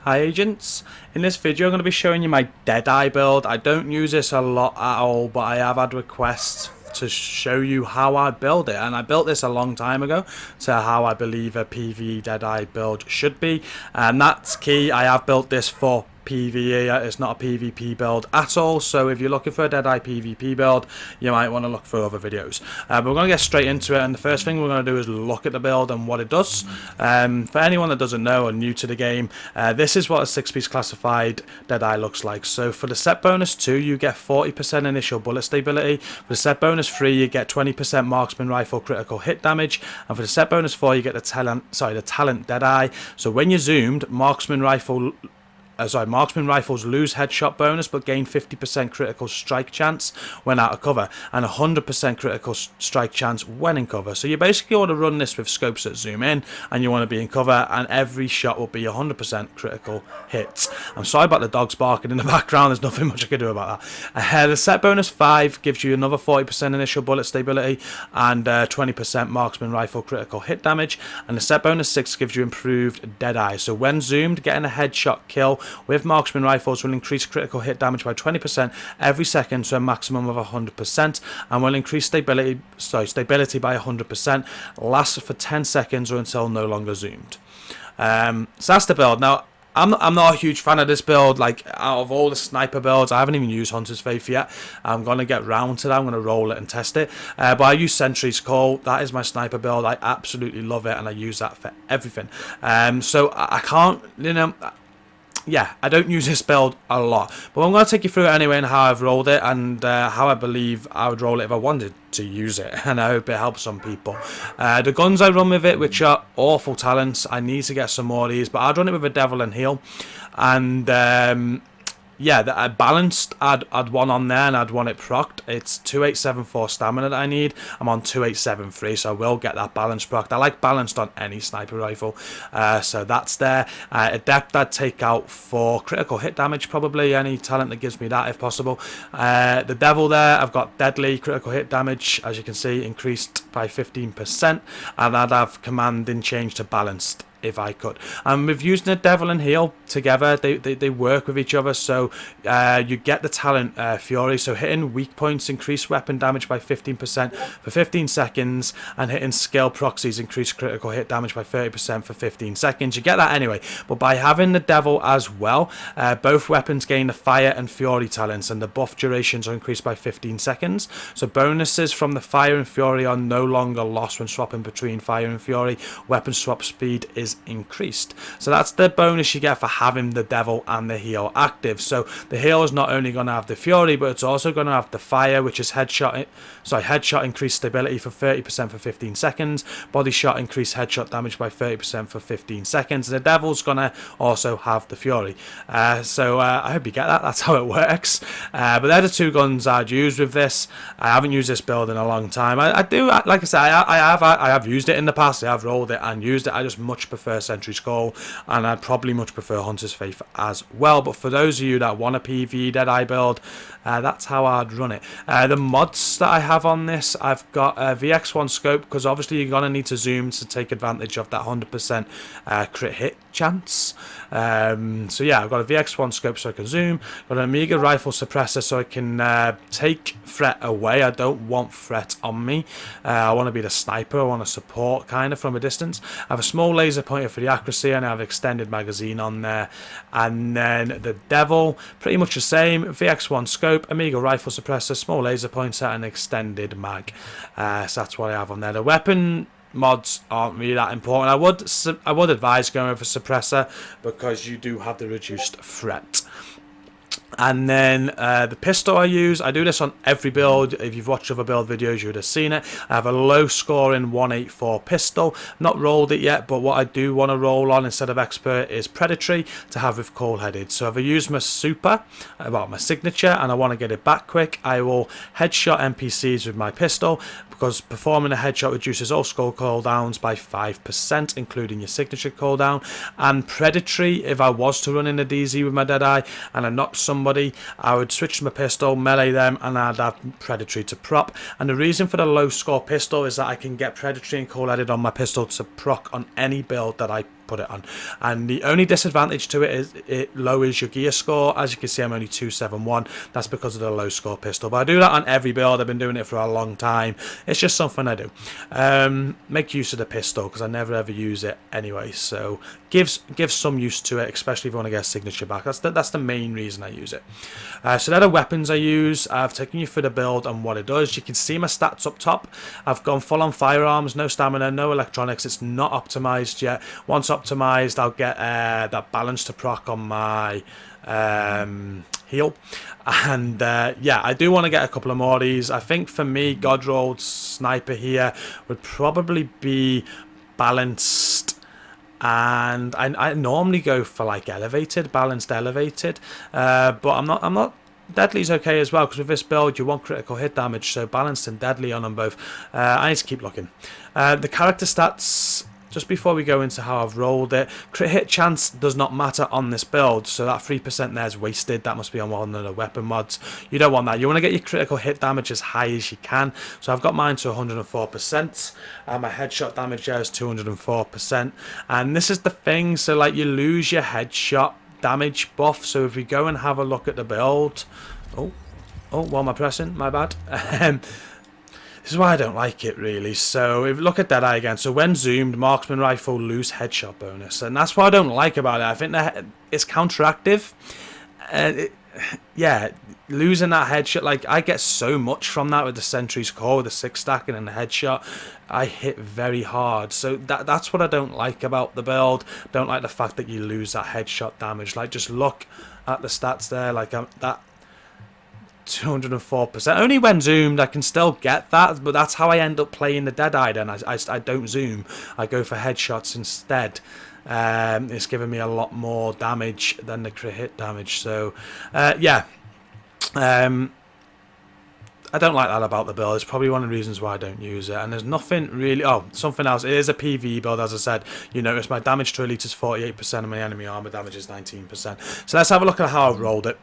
Hi agents, in this video I'm going to be showing you my Deadeye build. I don't use this a lot at all, but I have had requests to show you how I build it, and I built this a long time ago to how I believe a PvE Deadeye build should be, and that's key. I have built this for PvE, it's not a PvP build at all, so if you're looking for a Deadeye PvP build, you might want to look for other videos. But we're going to get straight into it, and the first thing we're going to do is look at the build and what it does. For anyone that doesn't know or new to the game, this is what a 6-piece classified Deadeye looks like. So for the set bonus 2, you get 40% initial bullet stability. For the set bonus 3, you get 20% marksman rifle critical hit damage, and for the set bonus 4, you get the talent Deadeye. So when you're zoomed, marksman rifles lose headshot bonus but gain 50% critical strike chance when out of cover and 100% critical strike chance when in cover. So you basically want to run this with scopes that zoom in, and you want to be in cover, and every shot will be 100% critical hits. I'm sorry about the dogs barking in the background, there's nothing much I can do about that. The set bonus 5 gives you another 40% initial bullet stability and 20% marksman rifle critical hit damage, and the set bonus 6 gives you improved Deadeye. So when zoomed, getting a headshot kill with marksman rifles will increase critical hit damage by 20% every second to a maximum of 100%, and will increase stability by 100%, lasts for 10 seconds or until no longer zoomed. So that's the build. Now I'm not a huge fan of this build. Like, out of all the sniper builds, I haven't even used Hunter's Faith yet. I'm going to get round to that. I'm going to roll it and test it. But I use Sentry's Call. That is my sniper build. I absolutely love it, and I use that for everything. So I can't, yeah, I don't use this build a lot, but I'm going to take you through it anyway and how I've rolled it, and how I believe I would roll it if I wanted to use it, and I hope it helps some people. The guns I run with it, which are awful talents, I need to get some more of these, but I'd run it with a Devil and Heal, and yeah, I balanced, I'd one on there, and I'd want it procced. It's 2874 stamina that I need. I'm on 2873, so I will get that balance procced. I like balanced on any sniper rifle, so that's there. Adept I'd take out for critical hit damage, probably any talent that gives me that if possible. The Devil there, I've got deadly critical hit damage, as you can see, increased by 15%, and I'd have command in change to balanced if I could. And with using the Devil and Heal together, they work with each other, so you get the talent Fury, so hitting weak points increase weapon damage by 15% for 15 seconds, and hitting skill proxies increase critical hit damage by 30% for 15 seconds. You get that anyway, but by having the Devil as well, both weapons gain the Fire and Fury talents, and the buff durations are increased by 15 seconds. So bonuses from the Fire and Fury are no longer lost when swapping between Fire and Fury. Weapon swap speed is increased. So that's the bonus you get for having the Devil and the Heal active. So the Heal is not only going to have the Fury, but it's also going to have the Fire, which is headshot increased stability for 30% for 15 seconds, body shot increased headshot damage by 30% for 15 seconds, and the Devil's going to also have the Fury. So I hope you get that. That's how it works. But they're the two guns I'd use with this. I haven't used this build in a long time. I do, like I said, I have used it in the past. I have rolled it and used it. I just much prefer Sentry's Call, and I'd probably much prefer Hunter's Faith as well. But for those of you that want a PvE Deadeye build, that's how I'd run it. The mods that I have on this, I've got a VX1 scope, because obviously you're going to need to zoom to take advantage of that 100% crit hit chance. So yeah, I've got a VX1 scope so I can zoom, got an Amiga rifle suppressor so I can take threat away. I don't want threat on me. I want to be the sniper, I want to support kind of from a distance. I have a small laser pointer for the accuracy, and I have extended magazine on there. And then the Devil, pretty much the same, VX1 scope, Amiga rifle suppressor, small laser pointer, and extended mag. So that's what I have on there. The weapon mods aren't really that important. I would advise going with a suppressor, because you do have the reduced threat. And then the pistol I use, I do this on every build. If you've watched other build videos, you would have seen it. I have a low scoring 184 pistol. Not rolled it yet, but what I do want to roll on instead of expert is predatory to have with cold headed. So if I use my super, my signature, and I want to get it back quick, I will headshot NPCs with my pistol, because performing a headshot reduces all skull cooldowns by 5%, including your signature cooldown. And predatory, if I was to run in a DZ with my Deadeye and I knocked somebody, I would switch to my pistol, melee them, and I'd have predatory to prop. And the reason for the low score pistol is that I can get predatory and cold-headed on my pistol to proc on any build that I put it on. And the only disadvantage to it is it lowers your gear score. As you can see, I'm only 271. That's because of the low score pistol, but I do that on every build. I've been doing it for a long time. It's just something I do. Make use of the pistol because I never ever use it anyway, so give some use to it, especially if you want to get a signature back. That's the main reason I use it. So they're the weapons I use. I've taken you through the build and what it does. You can see my stats up top. I've gone full on firearms, no stamina, no electronics. It's not optimized yet. Once optimized, I'll get that balance to proc on my heal. And yeah, I do want to get a couple of more of these. I think for me, God rolled sniper here would probably be balanced, and I normally go for like balanced elevated, but I'm not. Deadly's okay as well, because with this build you want critical hit damage, so balanced and deadly on them both. I need to keep looking. The character stats, just before we go into how I've rolled it, crit hit chance does not matter on this build, so that 3% there is wasted. That must be on one of the weapon mods. You don't want that. You want to get your critical hit damage as high as you can. So I've got mine to 104%, and my headshot damage there is 204%. And this is the thing, so like you lose your headshot damage buff. So if we go and have a look at the build, what am I pressing? My bad. This is why I don't like it, really. So if you look at Deadeye again, so when zoomed, marksman rifle lose headshot bonus, and that's what I don't like about it. I think that it's counteractive. Yeah, losing that headshot, like I get so much from that with the sentry's core, with the 6 stacking and the headshot. I hit very hard, so that's what I don't like about the build. Don't like the fact that you lose that headshot damage. Like, just look at the stats there, like that 204%. Only when zoomed I can still get that, but that's how I end up playing the Deadeye. Then I don't zoom, I go for headshots instead. It's giving me a lot more damage than the crit hit damage. So yeah, I don't like that about the build. It's probably one of the reasons why I don't use it. And there's nothing really... Oh, something else. It is a PvE build, as I said. You notice my damage to elite is 48% and my enemy armor damage is 19%. So let's have a look at how I've rolled it.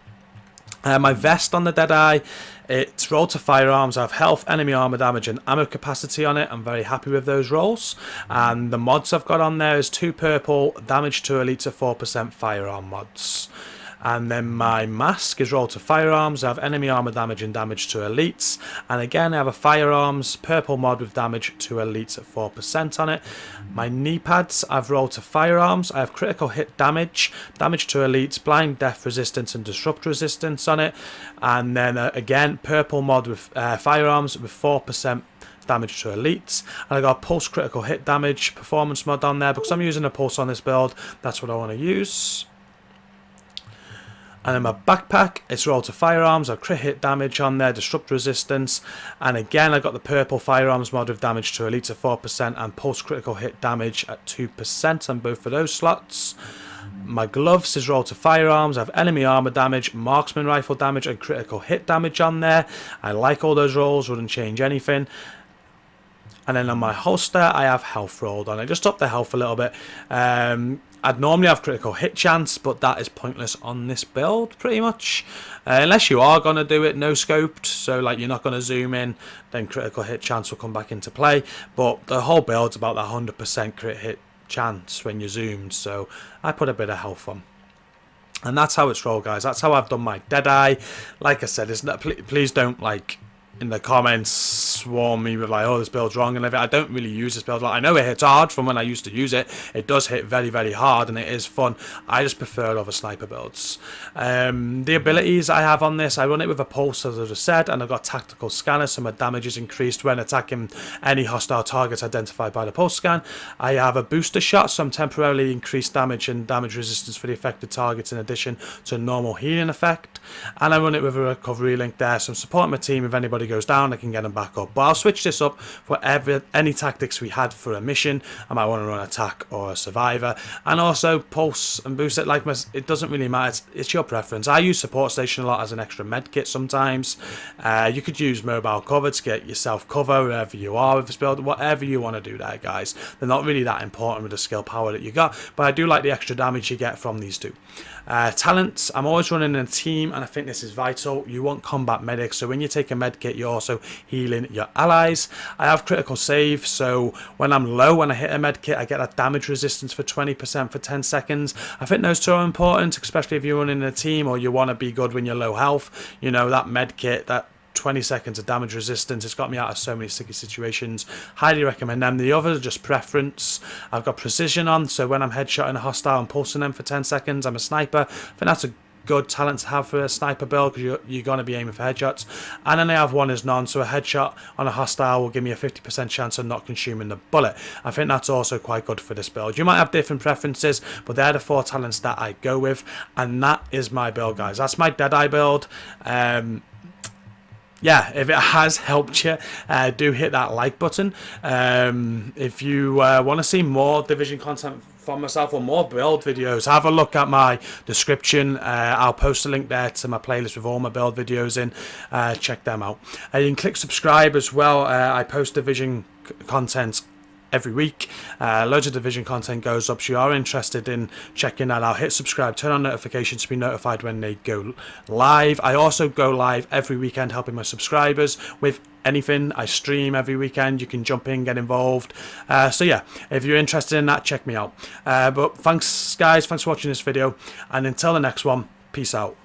My vest on the Deadeye, it's rolled to firearms. I have health, enemy armor damage and ammo capacity on it. I'm very happy with those rolls. And the mods I've got on there is 2 purple, damage to elite to 4% firearm mods. And then my mask is rolled to firearms. I have enemy armor damage and damage to elites. And again, I have a firearms purple mod with damage to elites at 4% on it. My knee pads I've rolled to firearms. I have critical hit damage, damage to elites, blind, death resistance and disrupt resistance on it. And then again, purple mod with firearms with 4% damage to elites. And I got a pulse critical hit damage performance mod on there because I'm using a pulse on this build. That's what I want to use. And then my backpack, it's rolled to firearms. I've crit hit damage on there, disrupt resistance. And again, I got the purple firearms mod with damage to elite at 4% and pulse critical hit damage at 2% on both of those slots. My gloves is rolled to firearms. I have enemy armor damage, marksman rifle damage and critical hit damage on there. I like all those rolls, wouldn't change anything. And then on my holster, I have health rolled on. I just upped the health a little bit. I'd normally have critical hit chance, but that is pointless on this build, pretty much. Unless you are going to do it no-scoped, so like you're not going to zoom in, then critical hit chance will come back into play. But the whole build's about that 100% crit hit chance when you're zoomed, so I put a bit of health on. And that's how it's rolled, guys. That's how I've done my Deadeye. Like I said, it's not, please don't, like, in the comments swarm me with like, oh, this build's wrong and everything. I don't really use this build. Like, I know it hits hard from when I used to use it. It does hit very, very hard and it is fun. I just prefer it over sniper builds. The abilities I have on this, I run it with a pulse, as I just said, and I've got tactical scanner, so my damage is increased when attacking any hostile targets identified by the pulse scan. I have a booster shot, so I'm temporarily increased damage and damage resistance for the affected targets in addition to normal healing effect. And I run it with a recovery link there, so I'm supporting my team. If anybody goes down, I can get them back up. But I'll switch this up for any tactics we had for a mission. I might want to run attack or a survivor, and also pulse and boost it. Like it doesn't really matter. It's your preference. I use support station a lot as an extra med kit sometimes. You could use mobile cover to get yourself cover wherever you are with this build. Whatever you want to do there, guys. They're not really that important with the skill power that you got, but I do like the extra damage you get from these two. Talents, I'm always running in a team, and I think this is vital. You want combat medics, so when you take a med kit, you're also healing your allies. I have critical save, so when I'm low, when I hit a med kit, I get that damage resistance for 20% for 10 seconds. I think those two are important, especially if you're running a team or you want to be good when you're low health. You know, that med kit, that 20 seconds of damage resistance, it's got me out of so many sticky situations. Highly recommend them. The others are just preference. I've got precision on, so when I'm headshotting a hostile and pulsing them for 10 seconds, I'm a sniper. I think that's a good talent to have for a sniper build, because you're going to be aiming for headshots. And then I have one as none, so a headshot on a hostile will give me a 50% chance of not consuming the bullet. I think that's also quite good for this build. You might have different preferences, but they're the 4 talents that I go with, and that is my build, guys. That's my Deadeye build. Yeah, if it has helped you, do hit that like button. If you want to see more Division content from myself or more build videos, have a look at my description. I'll post a link there to my playlist with all my build videos in. Check them out. You can click subscribe as well. I post Division content every week. Loads of Division content goes up, so you are interested in checking that out, hit subscribe, turn on notifications to be notified when they go live. I also go live every weekend helping my subscribers with anything. I stream every weekend. You can jump in, get involved. So yeah, if you're interested in that, check me out. But thanks guys, thanks for watching this video, and until the next one, peace out.